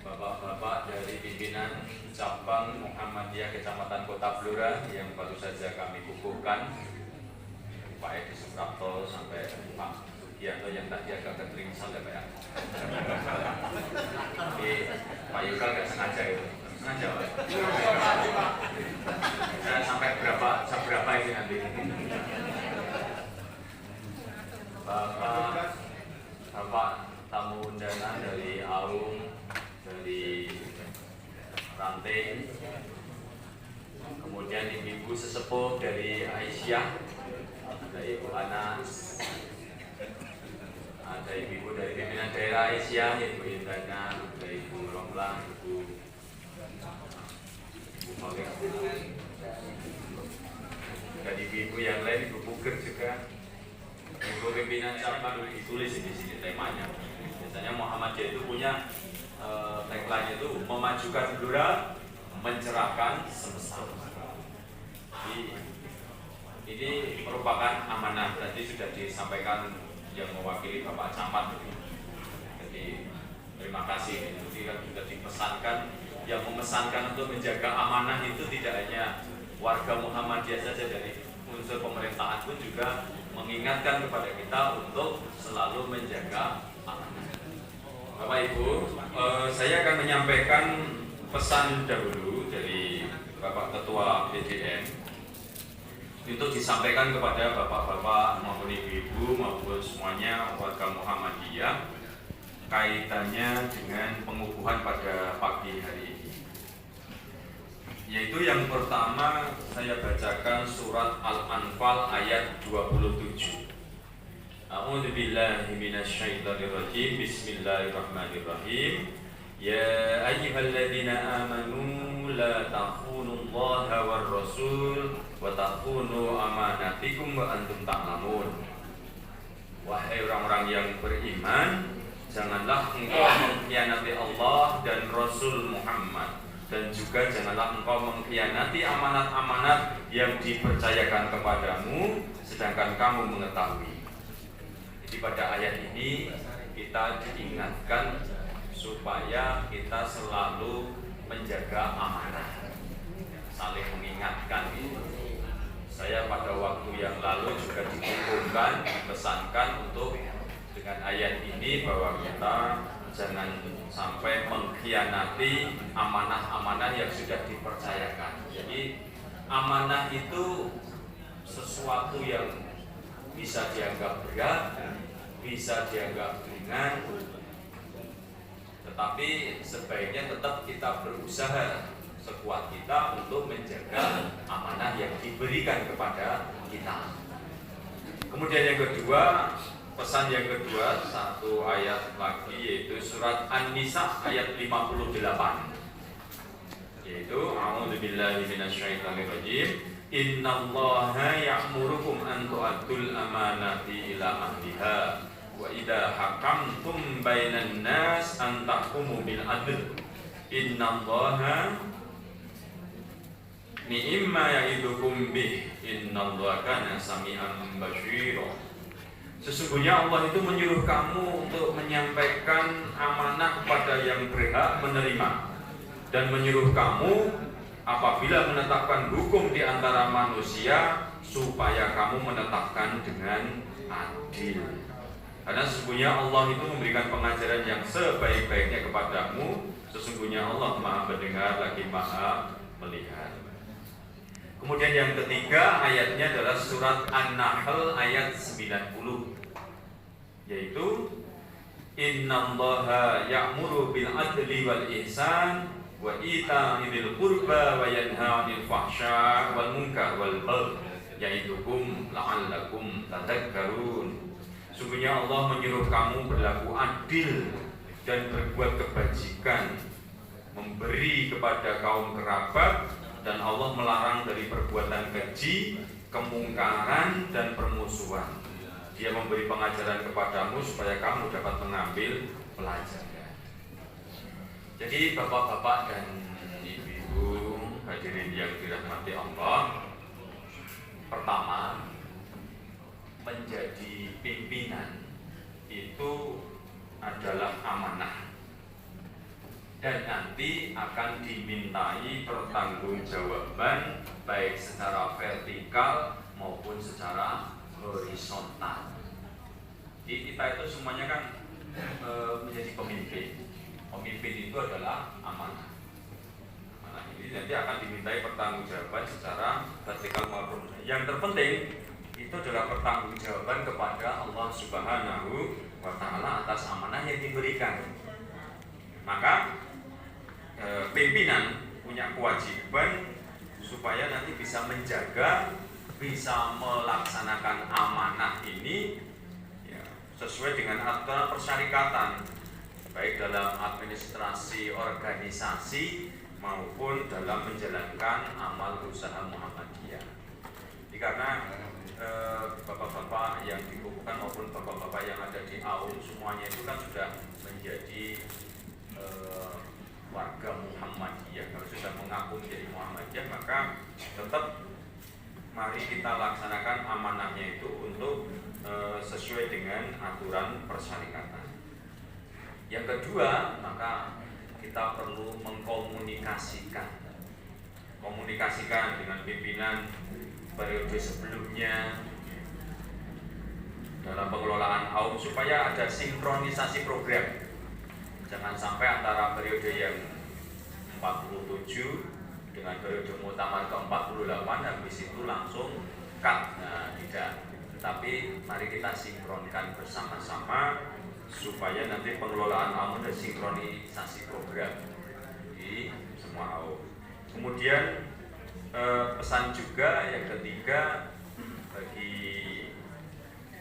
Bapak-bapak dari pimpinan cabang Muhammadiyah Kecamatan Kota Blora yang baru saja kami kukuhkan, Pak Edi Suprapto sampai Pak Sugianto yang tadi agak keteringsal ya Pak ya. Tapi Pak Yuka nggak sengaja itu. Sengaja Pak. Saya sampai seberapa ini nanti. Bapak tamu undangan dari Aung, dari Ranting, kemudian ibu sesepuh dari Aisyah, ada Ibu Anas, ada ibu dari pimpinan daerah Aisyah, Ibu Indana, ada Ibu Romlah, Ibu Malik, dan ibu yang lain, Ibu Puger juga, Ibu pimpinan cabang ditulis di sini temanya. Biasanya Muhammadiyah itu punya tagline itu memajukan Blora, mencerahkan semesta. Ini merupakan amanah, tadi sudah disampaikan yang mewakili Bapak Camat. Jadi terima kasih. Jadi kan sudah dipesankan, yang memesankan untuk menjaga amanah itu tidak hanya warga Muhammadiyah saja, dari unsur pemerintahan pun juga mengingatkan kepada kita untuk selalu menjaga amanah. Bapak Ibu, saya akan menyampaikan pesan dahulu dari Bapak Ketua PDM untuk disampaikan kepada bapak-bapak maupun ibu-ibu maupun semuanya warga Muhammadiyah kaitannya dengan pengukuhan pada pagi hari ini. Yaitu yang pertama saya bacakan surat Al-Anfal ayat 27. A'udzu billahi minasyaitonir rajim. Bismillahirrahmanirrahim. Ya ayyuhalladzina amanu la takhunullaha war rasul wa takhunu amanatikum wa antum ta'lamun. Wahai orang-orang yang beriman, janganlah engkau mengkhianati Allah dan Rasul Muhammad, dan juga janganlah engkau mengkhianati amanat-amanat yang dipercayakan kepadamu sedangkan kamu mengetahui. Jadi pada ayat ini kita diingatkan supaya kita selalu menjaga amanah, saling mengingatkan itu. Saya pada waktu yang lalu juga dikumpulkan, dipesankan untuk dengan ayat ini bahwa kita jangan sampai mengkhianati amanah-amanah yang sudah dipercayakan. Jadi amanah itu sesuatu yang bisa dianggap berat, bisa dianggap ringan, tetapi sebaiknya tetap kita berusaha sekuat kita untuk menjaga amanah yang diberikan kepada kita. Kemudian yang kedua, pesan yang kedua, satu ayat lagi, yaitu surat An-Nisa ayat 58, yaitu a'udzu billahi minasyaitonir rajim. Innallaha ya'murukum an tu'addul amanati ila ahliha wa idza hakamtum bainan nas an tahkumu bil adl. Innallaha ni'ma ya'idukum bih innallaha kana sami'an basyira. Sesungguhnya Allah itu menyuruh kamu untuk menyampaikan amanah kepada yang berhak menerima, dan menyuruh kamu apabila menetapkan hukum di antara manusia supaya kamu menetapkan dengan adil. Karena sesungguhnya Allah itu memberikan pengajaran yang sebaik-baiknya kepadamu. Sesungguhnya Allah Maha mendengar lagi Maha melihat. Kemudian yang ketiga ayatnya adalah surat An-Nahl ayat 90, yaitu innallaha ya'muru bil adli wal ihsan wa ita'il qurba wa yanha 'anil fahsya wal munkar wal baghi ya'idukum la'allakum tadhakkarun. Sungguhnya Allah menyuruh kamu berlaku adil dan berbuat kebajikan, memberi kepada kaum kerabat, dan Allah melarang dari perbuatan keji, kemungkaran, dan permusuhan. Dia memberi pengajaran kepadamu supaya kamu dapat mengambil pelajaran. Jadi bapak-bapak dan ibu-ibu hadirin yang dirahmati Allah, pertama, menjadi pimpinan itu adalah amanah, dan nanti akan dimintai pertanggungjawaban baik secara vertikal maupun secara horizontal. Jadi kita itu semuanya kan menjadi pemimpin. Pemimpin itu adalah amanah. Amanah ini nanti akan dimintai pertanggungjawaban secara vertikal maupun horizontal. Yang terpenting itu adalah pertanggungjawaban kepada Allah Subhanahu wa Ta'ala atas amanah yang diberikan. Maka pimpinan punya kewajiban supaya nanti bisa menjaga, bisa melaksanakan amanah ini ya, sesuai dengan aturan persyarikatan, baik dalam administrasi organisasi maupun dalam menjalankan amal usaha Muhammadiyah. Jadi karena bapak-bapak yang dikukuhkan maupun bapak-bapak yang ada di AUM semuanya itu kan sudah menjadi warga Muhammadiyah. Kalau sudah mengaku menjadi Muhammadiyah, maka tetap mari kita laksanakan amanahnya itu untuk sesuai dengan aturan persyarikatan. Yang kedua, maka kita perlu mengkomunikasikan dengan pimpinan periode sebelumnya dalam pengelolaan AUM supaya ada sinkronisasi program. Jangan sampai antara periode yang 47 dengan periode muktamar ke-48 habis itu langsung cut. Nah, tidak. Tapi mari kita sinkronkan bersama-sama supaya nanti pengelolaan AUM ada sinkronisasi program di semua AUM. Kemudian pesan juga yang ketiga bagi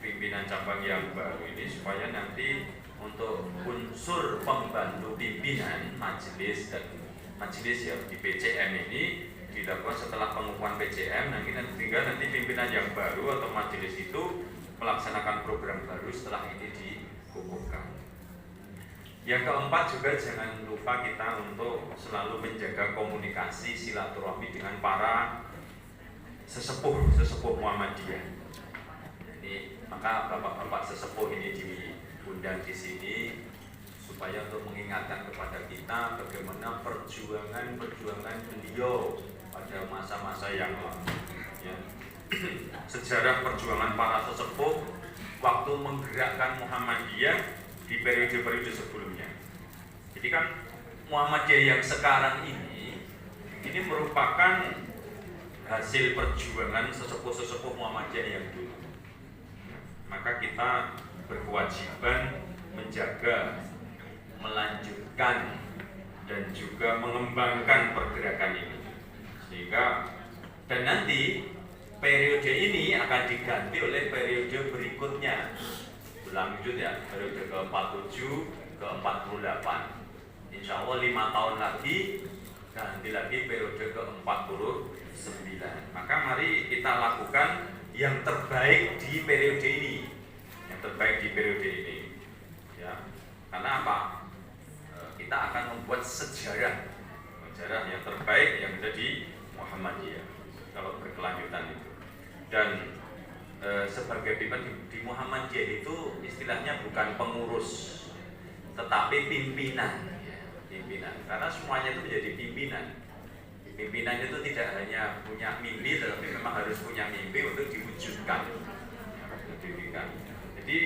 pimpinan cabang yang baru ini supaya nanti untuk unsur pembantu pimpinan majelis ya di PCM ini dilakukan setelah pengukuhan PCM. Nanti pimpinan yang baru atau majelis itu melaksanakan program baru setelah ini dikukuhkan. Yang keempat juga jangan lupa kita untuk selalu menjaga komunikasi silaturahmi dengan para sesepuh Muhammadiyah. Jadi maka bapak-bapak sesepuh ini diundang di sini supaya untuk mengingatkan kepada kita bagaimana perjuangan beliau pada masa-masa yang lalu. Ya. Sejarah perjuangan para sesepuh waktu menggerakkan Muhammadiyah di periode-periode sebelumnya. Jadi kan Muhammadiyah yang sekarang ini merupakan hasil perjuangan sesepuh-sesepuh Muhammadiyah yang dulu. Maka kita berkewajiban menjaga, melanjutkan dan juga mengembangkan pergerakan ini. Sehingga dan nanti periode ini akan diganti oleh periode berikutnya. Lanjut ya, periode ke-47, ke-48. Insya Allah 5 tahun lagi ganti lagi periode ke-49. Maka mari kita lakukan yang terbaik di periode ini. Ya. Karena apa? Kita akan membuat sejarah yang terbaik yang ada di Muhammadiyah kalau berkelanjutan itu. Dan sebagai pimpinan di Muhammadiyah itu istilahnya bukan pengurus tetapi pimpinan, karena semuanya itu menjadi pimpinan. Pimpinan itu tidak hanya punya mimpi tetapi memang harus punya mimpi untuk diwujudkan. Jadi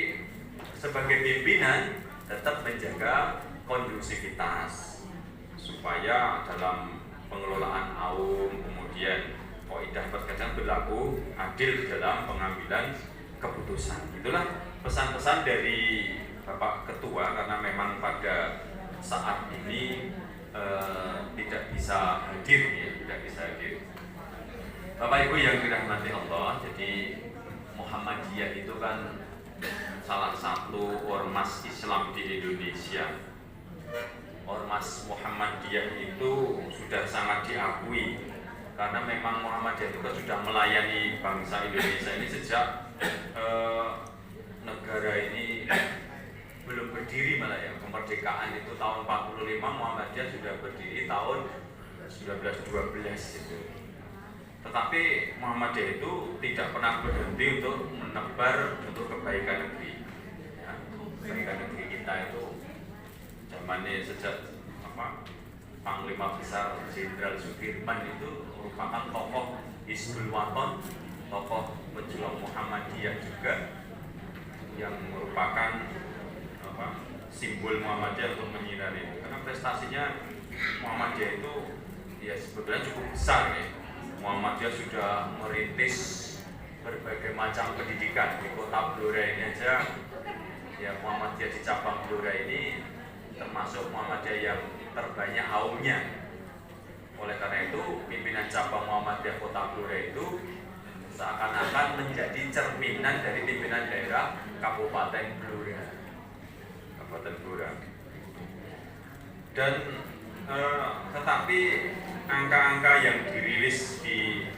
sebagai pimpinan tetap menjaga kondusivitas supaya dalam pengelolaan AUM kemudian kaidah perkerjaan berlaku adil dalam pengambilan keputusan. Itulah pesan-pesan dari Bapak Ketua, karena memang pada saat ini tidak bisa hadir. Bapak Ibu yang dirahmati Allah, jadi Muhammadiyah itu kan salah satu ormas Islam di Indonesia. Ormas Muhammadiyah itu sudah sangat diakui karena memang Muhammadiyah itu sudah melayani bangsa Indonesia ini sejak negara ini belum berdiri, malah ya kemerdekaan itu tahun 45, Muhammadiyah sudah berdiri tahun 1912 itu. Tetapi Muhammadiyah itu tidak pernah berhenti untuk menebar untuk kebaikan negeri. Ya, kebaikan negeri kita itu zamannya sejak Panglima Besar Jenderal Sudirman itu merupakan tokoh Hizbul Waton, tokoh pejuang Muhammadiyah juga, yang merupakan simbol Muhammadiyah untuk menyinari. Karena prestasinya Muhammadiyah itu ya sebetulnya cukup besar ya. Muhammadiyah sudah merintis berbagai macam pendidikan di kota Blora ini aja. Ya, Muhammadiyah di cabang Blora ini termasuk Muhammadiyah yang terbanyak haumnya. Oleh karena itu, pimpinan cabang Muhammadiyah Kota Blora itu seakan-akan menjadi cerminan dari pimpinan daerah Kabupaten Blora. Dan tetapi angka-angka yang dirilis di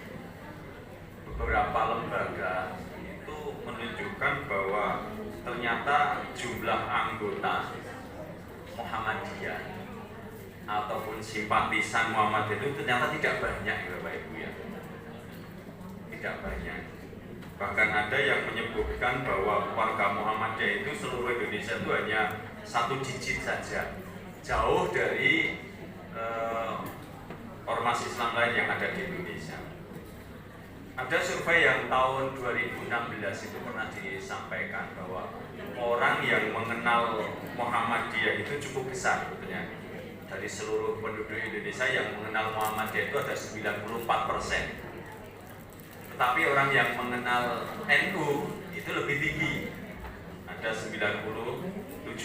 beberapa lembaga itu menunjukkan bahwa ternyata jumlah anggota Muhammadiyah ataupun simpatisan Muhammadiyah itu ternyata tidak banyak ya Bapak Ibu ya. Tidak banyak. Bahkan ada yang menyebutkan bahwa warga Muhammadiyah itu seluruh Indonesia itu hanya 1 digit saja, jauh dari ormas Islam lain yang ada di Indonesia. Ada survei yang tahun 2016 itu pernah disampaikan bahwa orang yang mengenal Muhammadiyah itu cukup besar sebetulnya. Dari seluruh penduduk Indonesia yang mengenal Muhammadiyah itu ada 94%. Tetapi orang yang mengenal NU itu lebih tinggi, ada 97%.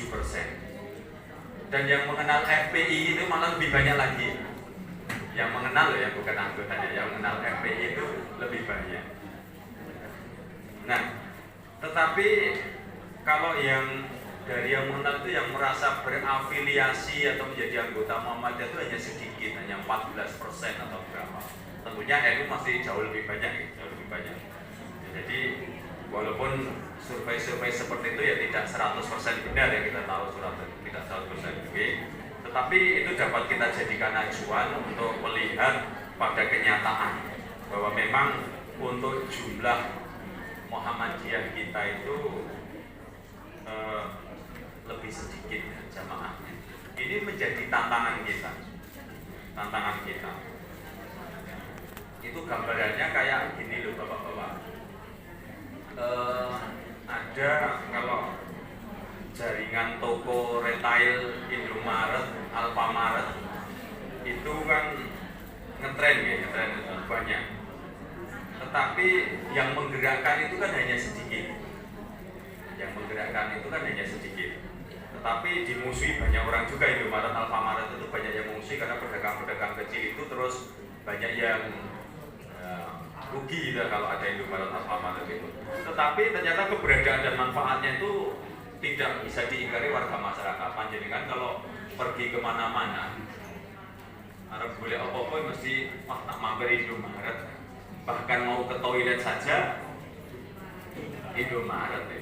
Dan yang mengenal FPI itu malah lebih banyak lagi, Yang mengenal ya, bukan anggotanya, yang mengenal FPI itu lebih banyak. Nah, tetapi kalau yang dari yang mengenal itu yang merasa berafiliasi atau menjadi anggota Muhammadiyah itu hanya sedikit, hanya 14% atau berapa. Tentunya NU masih jauh lebih banyak, jauh lebih banyak. Jadi walaupun survei-survei seperti itu ya tidak 100% benar ya, kita tahu tidak 100% benar. Tetapi itu dapat kita jadikan acuan untuk melihat pada kenyataan bahwa memang untuk jumlah Muhammadiyah kita itu lebih sedikit jamaahnya. Ini menjadi tantangan kita. Tantangan kita. Itu gambarannya kayak gini loh Bapak-bapak. Ada kalau jaringan toko retail Indomaret, Alfamaret itu kan ngetren ya, ngetren banyak. Tetapi yang menggerakkan itu kan hanya sedikit. Yang menggerakkan itu kan hanya sedikit. Tetapi dimusuhi banyak orang juga. Indomaret, Alfamaret itu banyak yang musuhi karena pedagang-pedagang kecil itu terus banyak yang rugi gitu kalau ada Indomaret, Alfamaret itu. Tetapi ternyata keberadaan dan manfaatnya itu tidak bisa diingkari warga masyarakat. Panjenengan kalau pergi kemana-mana, harap boleh apa-apa mesti tak mampir Indomaret. Bahkan mau ke toilet saja Indomaret ya.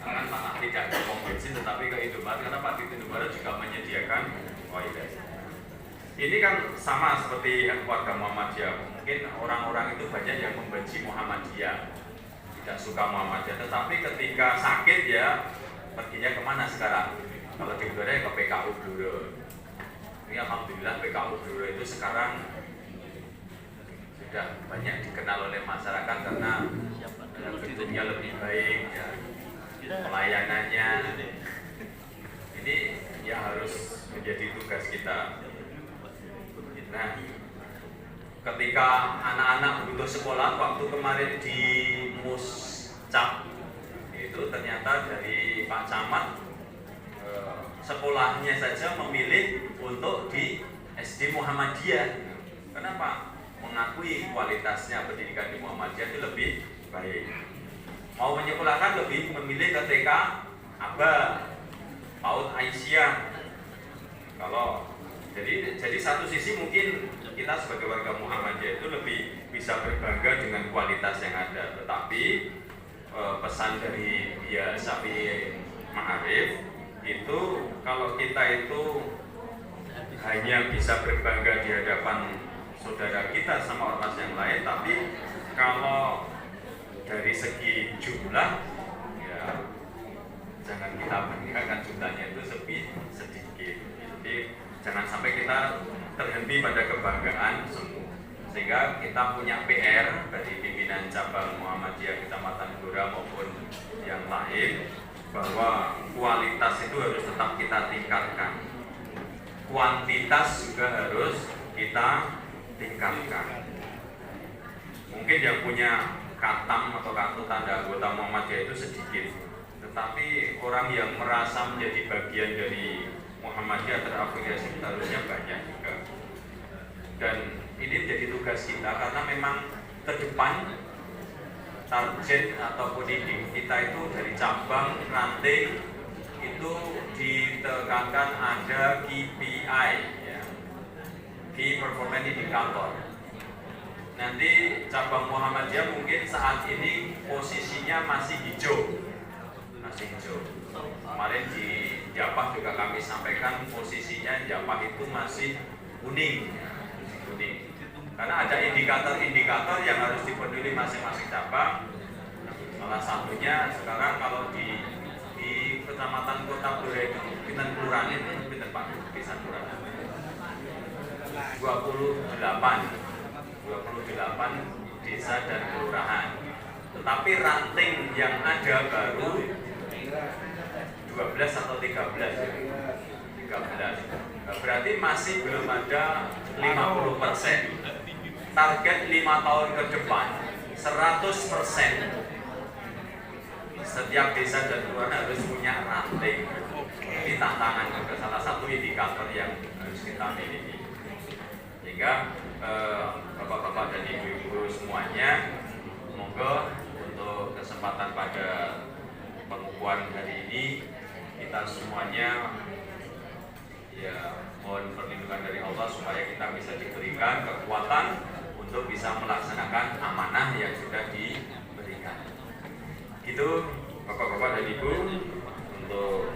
Karena tidak ada pom bensin tetapi ke Indomaret karena Pak Indomaret juga menyediakan toilet. Ini kan sama seperti warga Muhammadiyah. Mungkin orang-orang itu banyak yang membenci Muhammadiyah, tidak suka Muhammadiyah. Tetapi ketika sakit ya perginya kemana sekarang? Kalau di Blora ya ke PKU Blora. Ini alhamdulillah PKU Blora itu sekarang sudah banyak dikenal oleh masyarakat karena bentuknya lebih baik ya. Pelayanannya ini ya harus menjadi tugas kita. Nah, ketika anak-anak butuh sekolah waktu kemarin di Muscap itu ternyata dari Pak Camat sekolahnya saja memilih untuk di SD Muhammadiyah. Kenapa? Mengakui kualitasnya pendidikan di Muhammadiyah itu lebih baik. Mau menyekolahkan lebih memilih ke TK Aba, PAUD Aisyah. Kalau jadi satu sisi mungkin kita sebagai warga Muhammadiyah itu lebih bisa berbangga dengan kualitas yang ada. Tetapi pesan dari Buya Syafi'i Ma'arif itu kalau kita itu hanya bisa berbangga di hadapan saudara kita sama ormas yang lain, tapi kalau dari segi jumlah ya jangan kita bandingkan jumlahnya itu sedikit. Jadi jangan sampai kita terhenti pada kebanggaan semua. Sehingga kita punya PR dari pimpinan cabang Muhammadiyah Kecamatan Blora maupun yang lain bahwa kualitas itu harus tetap kita tingkatkan. Kuantitas juga harus kita tingkatkan. Mungkin yang punya katam atau kartu tanda anggota Muhammadiyah itu sedikit, tetapi orang yang merasa menjadi bagian dari Muhammadiyah terafiliasi harusnya banyak juga. Dan ini menjadi tugas kita karena memang ke depan target ataupun ide kita itu dari cabang ranting itu ditekankan ada KPI ya, Key Performance Indicator. Nanti cabang Muhammadiyah mungkin saat ini posisinya masih hijau. Kemarin di Japah juga kami sampaikan posisinya Japah itu masih kuning. Karena ada indikator-indikator yang harus dipenuhi masing-masing cabang. Salah satunya sekarang kalau di Kecamatan Kota Blora itu Pinten Kelurahan itu Pinten Pak Desa Kelurahan 28 desa dan kelurahan. Tetapi ranting yang ada baru 12 atau 13. Berarti masih belum ada 50%. Target 5 tahun ke depan 100%. Setiap desa dan kelurahan harus punya ranting. Ini tantangan juga, salah satu indikator yang harus kita miliki. sehingga bapak-bapak dan ibu-ibu semuanya, semoga untuk kesempatan pada pengukuhan hari ini kita semuanya ya mohon perlindungan dari Allah supaya kita bisa diberikan kekuatan untuk bisa melaksanakan amanah yang sudah diberikan. Itu bapak-bapak dan ibu untuk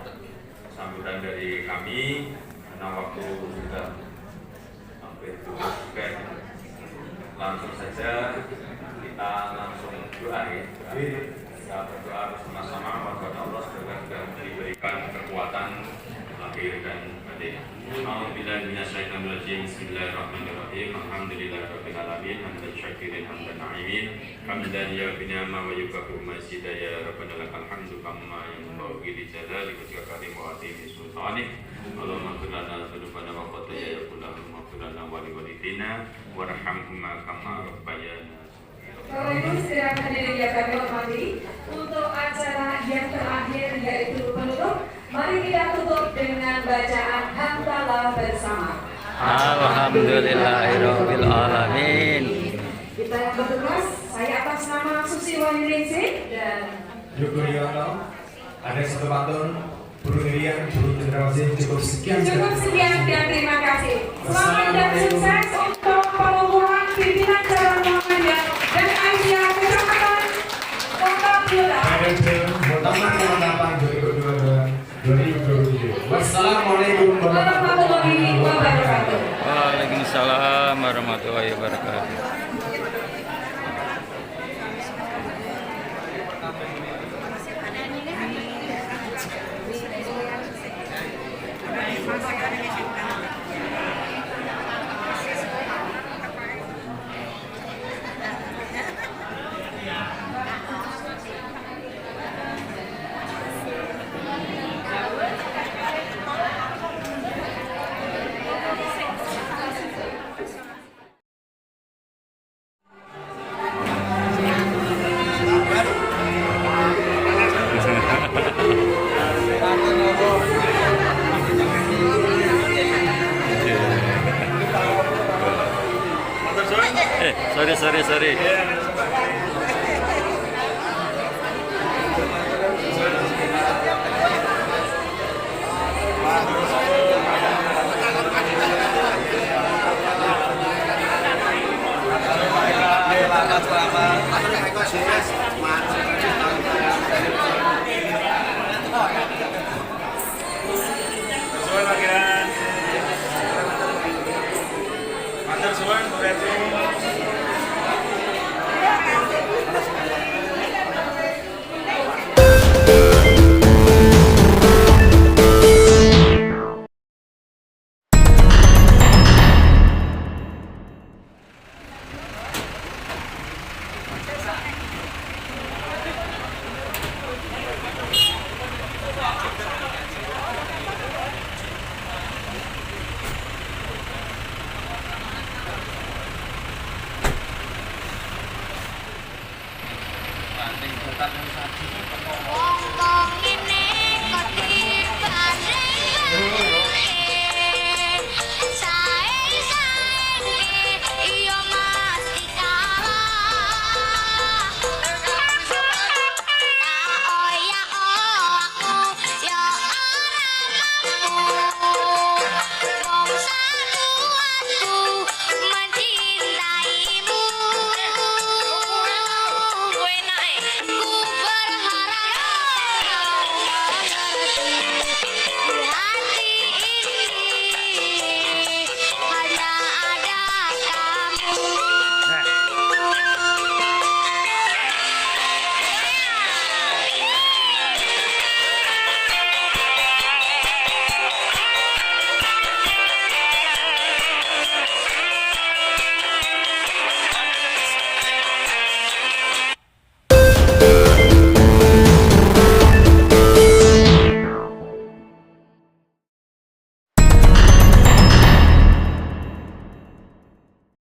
sambutan dari kami, karena waktu sudah hampir tutup juga. Langsung saja kita langsung doa ya. Kita berdoa bersama-sama kepada Allah semoga juga diberikan kekuatan lahir dan batin. A'udzubillahi minasyaitonirrajim. Bismillahirrahmanirrahim. Alhamdulillahirabbil alamin. Hamdan syakirin hamdan na'imin. Hamdan yafina ma wa yukafu masjida ya rabbana lakal hamdu kama yanbaghi li jalali wajhika karim wa atimi sultanik. Allahumma ighfir lana dzunubana wa khataayaana kullahum waghfir lana wa liwalidayna warhamhuma kama rabbayana. Bapak Ibu sedang hadirin yang kami hormati, untuk acara yang terakhir yaitu penutup, mari kita tutup dengan bacaan hamdalah bersama. Alhamdulillahirabbil alamin. Kita yang bertugas, saya atas nama Susi Wahyuningsih dan Joko Riono, ada satu pantun, Buru Irian, Buru Cendrawasih, cukup sekian. dan terima kasih. Selamat dan sukses untuk pengukuhan pimpinan calon Muhammadiyah dan Aisyah Kecamatan Kota-Blora. Penetapan 2022-2027. Wassalamualaikum Warahmatullahi wabarakatuh. Waalaikumsalam warahmatullahi wabarakatuh. Sorry. Wong